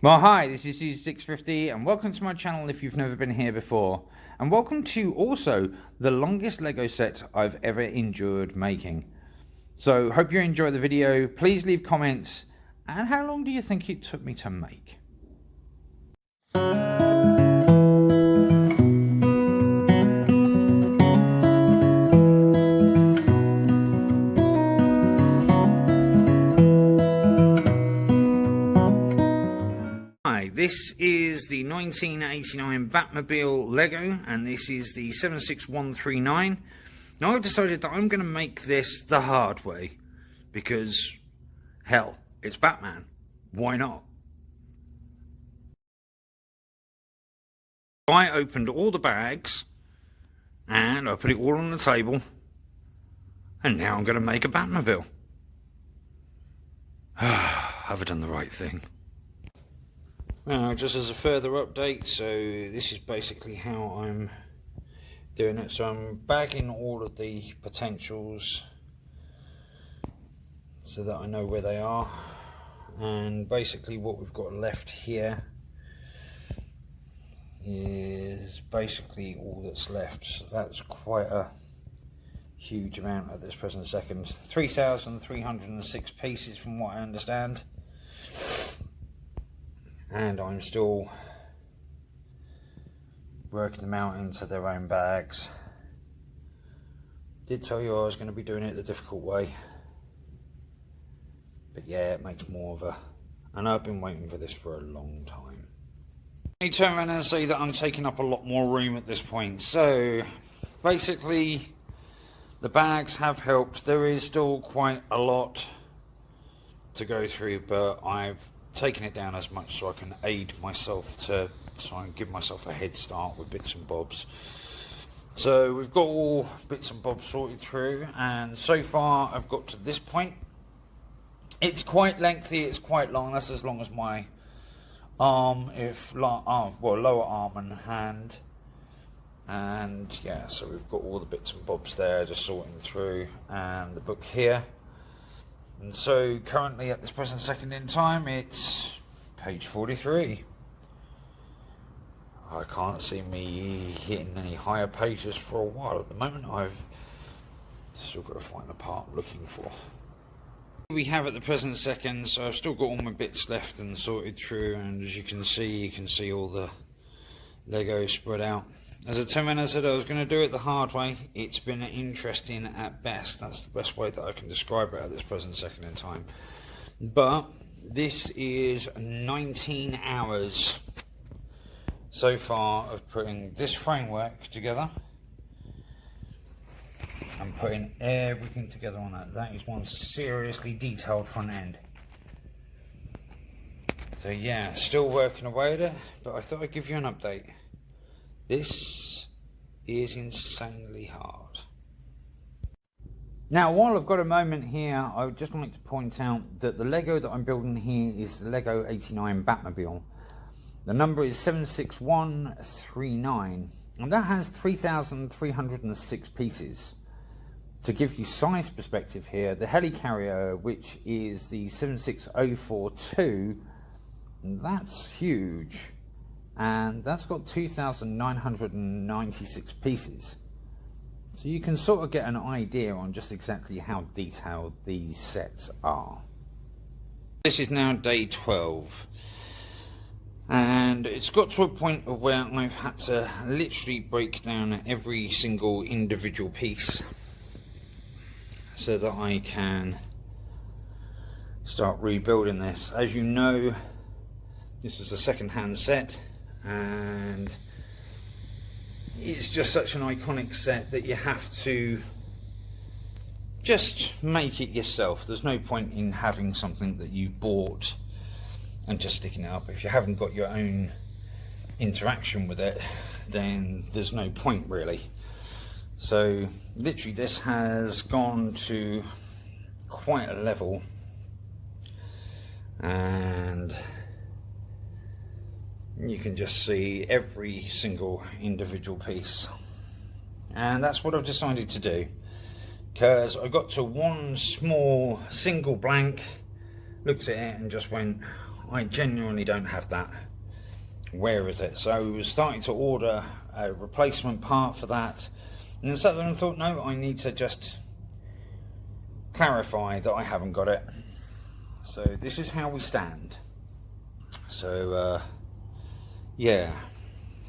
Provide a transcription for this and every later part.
Well, hi, this is Suzy650 and welcome to my channel if you've never been here before. And welcome to also the longest Lego set I've ever endured making. So, hope you enjoy the video. Please leave comments. And how long do you think it took me to make? This is the 1989 Batmobile Lego, and this is the 76139. Now I've decided that I'm going to make this the hard way, because, hell, it's Batman. Why not? I opened all the bags, and I put it all on the table, and now I'm going to make a Batmobile. Have I done the right thing? Now, just as a further update, so this is basically how I'm doing it. So I'm bagging all of the potentials so that I know where they are, and basically what we've got left here is basically all that's left. So that's quite a huge amount at this present second. 3,306 pieces from what I understand. And I'm still working them out into their own bags. Did tell you I was going to be doing it the difficult way, but yeah, it makes more of a... And I've been waiting for this for a long time. Let me turn around and say that I'm taking up a lot more room at this point. So basically the bags have helped. There is still quite a lot to go through, but I've taking it down as much so I can aid myself to try and give myself a head start with bits and bobs. So we've got all bits and bobs sorted through, and so far I've got to this point. It's quite lengthy, it's quite long. That's as long as my arm, lower arm and hand. And yeah, so we've got all the bits and bobs there just sorting through, and the book here. And so currently at this present second in time, it's page 43. I can't see me hitting any higher pages for a while at the moment. I've still got to find the part I'm looking for. We have at the present second, so I've still got all my bits left and sorted through, and as you can see all the Lego spread out. As I turned around and said I was going to do it the hard way, it's been interesting at best. That's the best way that I can describe it at this present second in time. But this is 19 hours so far of putting this framework together and putting everything together on that. That is one seriously detailed front end. So yeah, still working away at it, but I thought I'd give you an update. This is insanely hard. Now, while I've got a moment here, I would just like to point out that the Lego that I'm building here is the Lego 89 Batmobile. The number is 76139, and that has 3,306 pieces. To give you size perspective here, the helicarrier, which is the 76042, that's huge. And that's got 2,996 pieces. So you can sort of get an idea on just exactly how detailed these sets are. This is now day 12. And it's got to a point of where I've had to literally break down every single individual piece so that I can start rebuilding this. As you know, this was a second-hand set, and it's just such an iconic set that you have to just make it yourself. There's no point in having something that you bought and just sticking it up. If you haven't got your own interaction with it, then there's no point really. So literally this has gone to quite a level, and you can just see every single individual piece. And that's what I've decided to do, because I got to one small single blank, looked at it and just went, I genuinely don't have that. Where is it? So I was starting to order a replacement part for that, and then suddenly I thought, no, I need to just clarify that I haven't got it. So this is how we stand. So yeah,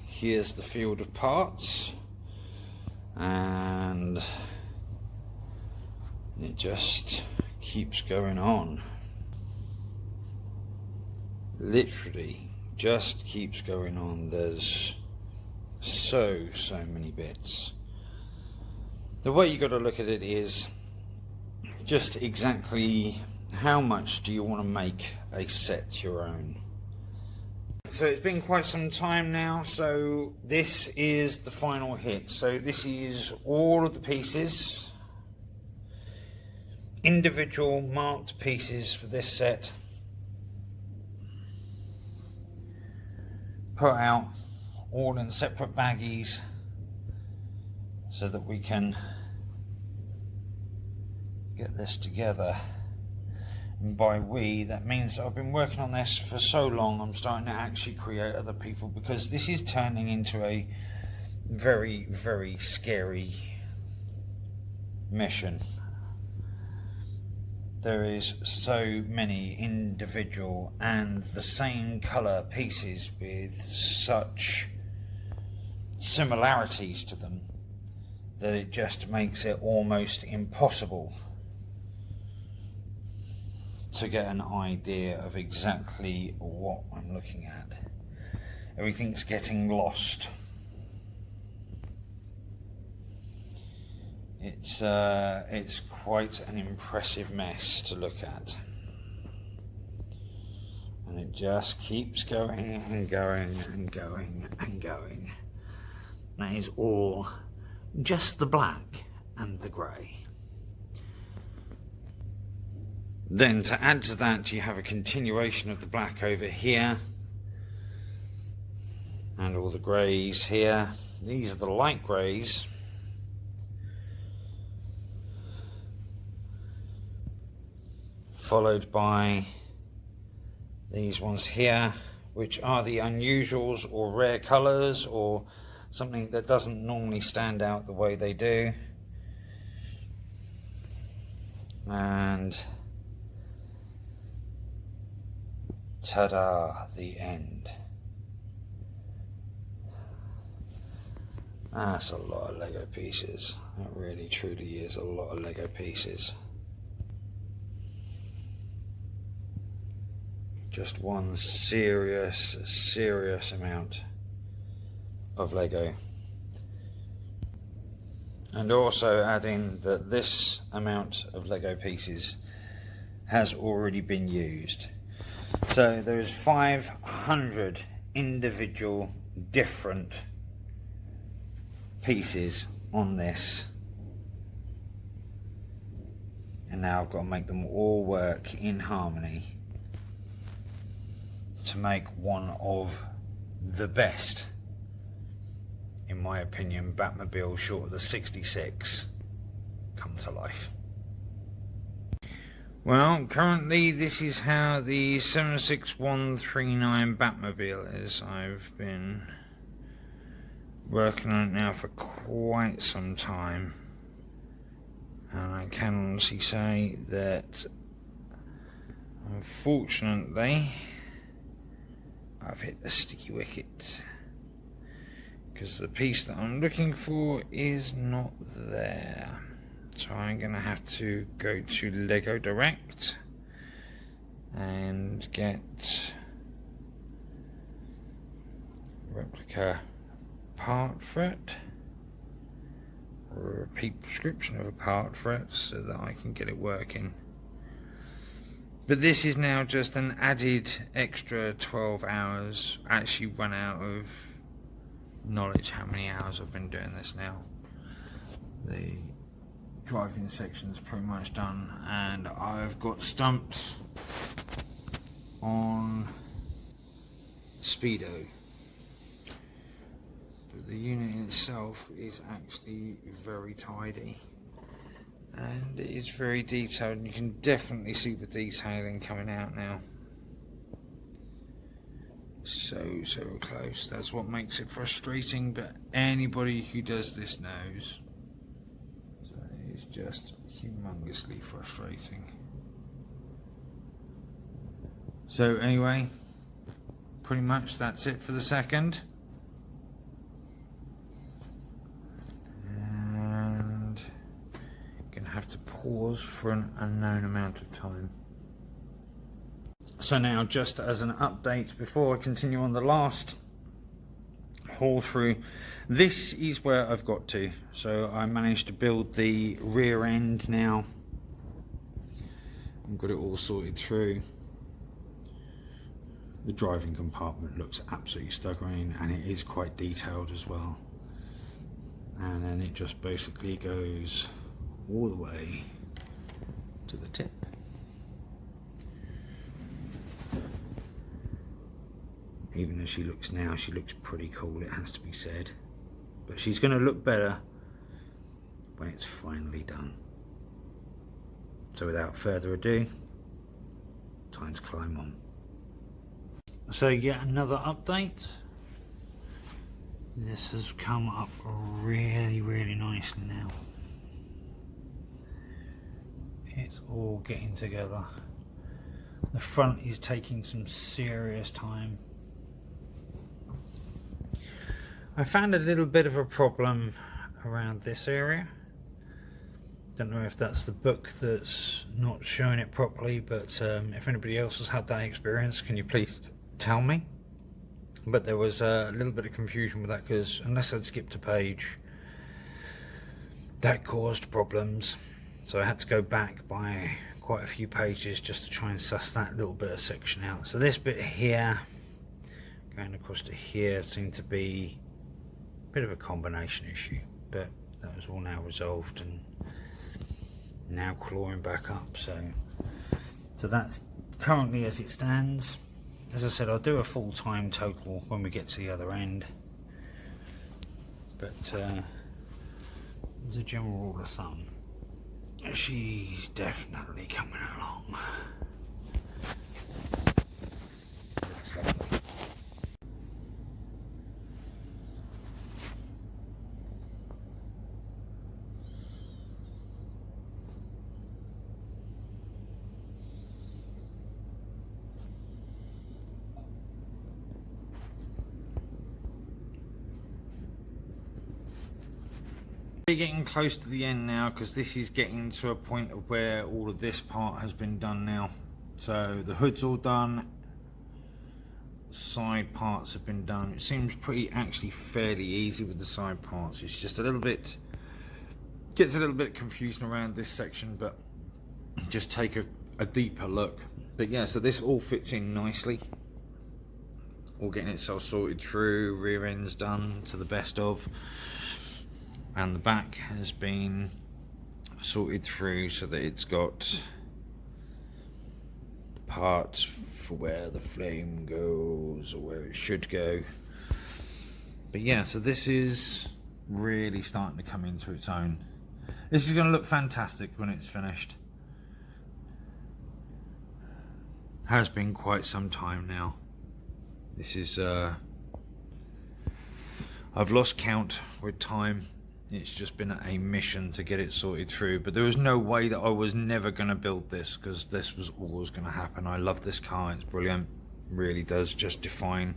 here's the field of parts, and it just keeps going on. Literally just keeps going on. There's so many bits. The way you got to look at it is just exactly how much do you want to make a set your own. So it's been quite some time now, so this is the final hit. So this is all of the pieces, individual marked pieces for this set, put out all in separate baggies so that we can get this together. And by we, that means I've been working on this for so long, I'm starting to actually create other people, because this is turning into a very, very scary mission. There is so many individual and the same colour pieces with such similarities to them that it just makes it almost impossible to get an idea of exactly what I'm looking at. Everything's getting lost. It's quite an impressive mess to look at, and it just keeps going and going and going and going. That is all just the black and the grey. Then to add to that, you have a continuation of the black over here and all the greys here. These are the light greys. Followed by these ones here, which are the unusuals or rare colours, or something that doesn't normally stand out the way they do. And ta-da, the end. That's a lot of Lego pieces. That really truly is a lot of Lego pieces. Just one serious amount of Lego. And also add in that this amount of Lego pieces has already been used. So there's 500 individual different pieces on this. And now I've got to make them all work in harmony to make one of the best, in my opinion, Batmobile short of the 66 come to life. Well, currently this is how the 76139 Batmobile is. I've been working on it now for quite some time, and I can honestly say that unfortunately I've hit the sticky wicket, because the piece that I'm looking for is not there. So I'm going to have to go to Lego Direct and get replica part for it, or a repeat prescription of a part for it, so that I can get it working. But this is now just an added extra 12 hours. I actually run out of knowledge how many hours I've been doing this now. The driving section's pretty much done, and I've got stumps on Speedo. But the unit in itself is actually very tidy. And it is very detailed, and you can definitely see the detailing coming out now. so close. That's what makes it frustrating, but anybody who does this knows. So it's just humongously frustrating. So anyway, pretty much that's it for the second. And gonna have to pause for an unknown amount of time. So now, just as an update before I continue on the last haul through, this is where I've got to. So I managed to build the rear end now. I've got it all sorted through. The driving compartment looks absolutely staggering, and it is quite detailed as well. And then it just basically goes all the way to the tip. Even as she looks now, she looks pretty cool, it has to be said. But she's going to look better when it's finally done. So without further ado, time to climb on. So yet another update. This has come up really nicely now. It's all getting together. The front is taking some serious time. I found a little bit of a problem around this area. Don't know if that's the book that's not showing it properly, but if anybody else has had that experience, can you please tell me? But there was a little bit of confusion with that, because unless I'd skipped a page, that caused problems. So I had to go back by quite a few pages just to try and suss that little bit of section out. So this bit here, going across to here, seemed to be bit of a combination issue, but that was all now resolved and now clawing back up. So that's currently as it stands. As I said, I'll do a full time total when we get to the other end, but as a general rule of thumb, she's definitely coming along. Looks lovely. We're getting close to the end now, because this is getting to a point of where all of this part has been done now. So the hood's all done, side parts have been done. It seems actually fairly easy with the side parts. It's just a little bit, gets a little bit confusing around this section, but just take a deeper look. But yeah, so this all fits in nicely, all getting itself sorted through. Rear end's done to the best of, and the back has been sorted through so that it's got the parts for where the flame goes, or where it should go. But yeah, so this is really starting to come into its own. This is going to look fantastic when it's finished. Has been quite some time now. This is I've lost count with time. It's just been a mission to get it sorted through, but there was no way that I was never going to build this, because this was always going to happen. I love this car, it's brilliant. It really does just define.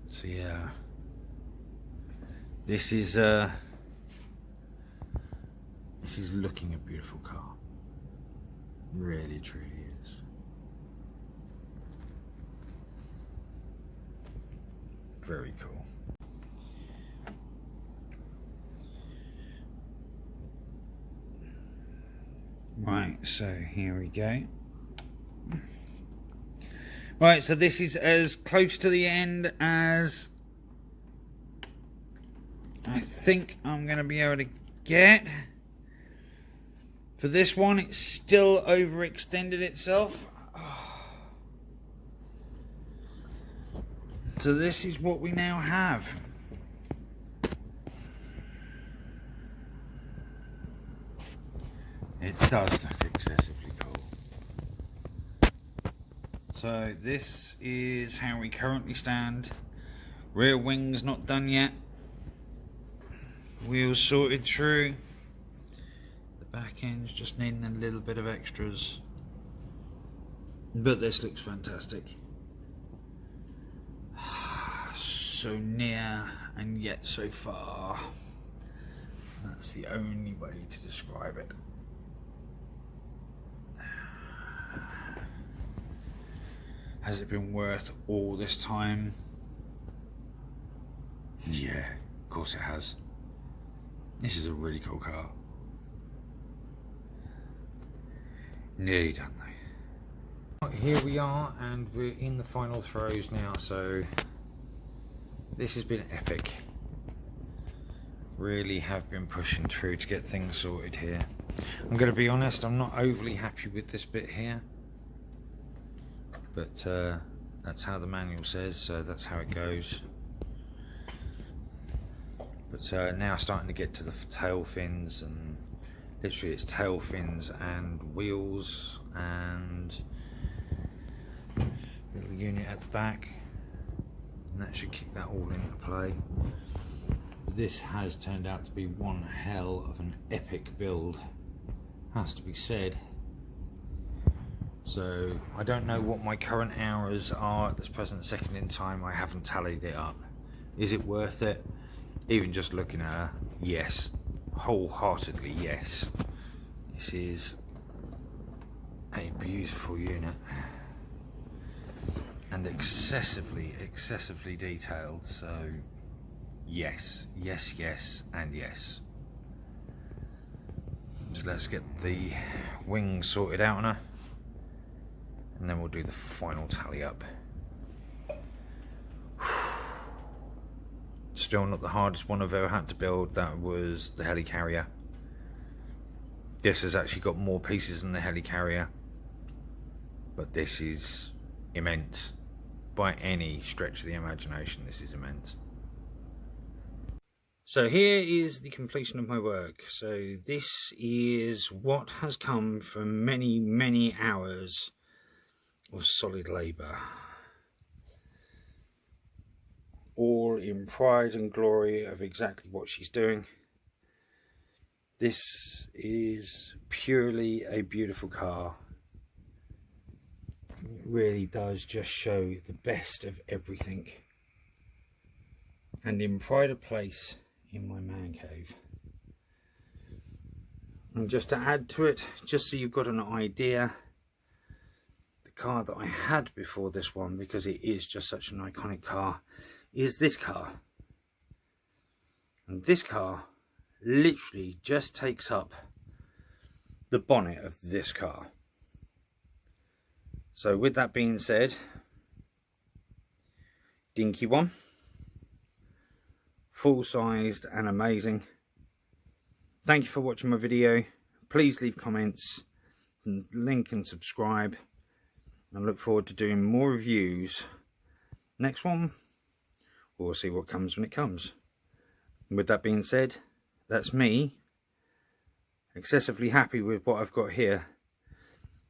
So yeah, this is looking a beautiful car. Really truly is. Very cool. Right, so here we go. Right, so this is as close to the end as I think I'm going to be able to get. For this one, it's still overextended itself. So this is what we now have. It does look excessively cool. So this is how we currently stand. Rear wing's not done yet. Wheels sorted through. The back end's just needing a little bit of extras. But this looks fantastic. So near and yet so far. That's the only way to describe it. Has it been worth all this time? Yeah, of course it has. This is a really cool car. Nearly done though. Here we are, and we're in the final throes now, so this has been epic. Really have been pushing through to get things sorted here. I'm going to be honest, I'm not overly happy with this bit here. But that's how the manual says, so that's how it goes. But now starting to get to the tail fins, and literally it's tail fins and wheels and little unit at the back, and that should kick that all into play. This has turned out to be one hell of an epic build, has to be said. So I don't know what my current hours are at this present second in time. I haven't tallied it up. Is it worth it? Even just looking at her, yes. Wholeheartedly yes. This is a beautiful unit. And excessively detailed, so yes, yes, yes, and yes. So let's get the wings sorted out on her, and then we'll do the final tally up. Still not the hardest one I've ever had to build. That was the helicarrier. This has actually got more pieces than the helicarrier, but this is immense. By any stretch of the imagination, this is immense. So here is the completion of my work. So this is what has come from many hours of solid labour, all in pride and glory of exactly what she's doing. This is purely a beautiful car. It really does just show the best of everything, and in pride of place in my man cave. And just to add to it, just so you've got an idea, the car that I had before this one, because it is just such an iconic car, is this car. And this car literally just takes up the bonnet of this car. So with that being said, dinky one, full sized and amazing. Thank you for watching my video. Please leave comments, and link and subscribe. I look forward to doing more reviews. Next one, we'll see what comes when it comes. With that being said, that's me, excessively happy with what I've got here.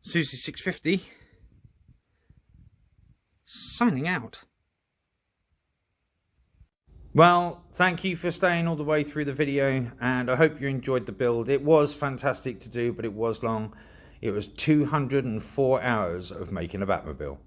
Susie 650, signing out. Well, thank you for staying all the way through the video, and I hope you enjoyed the build. It was fantastic to do, but it was long. It was 204 hours of making a Batmobile.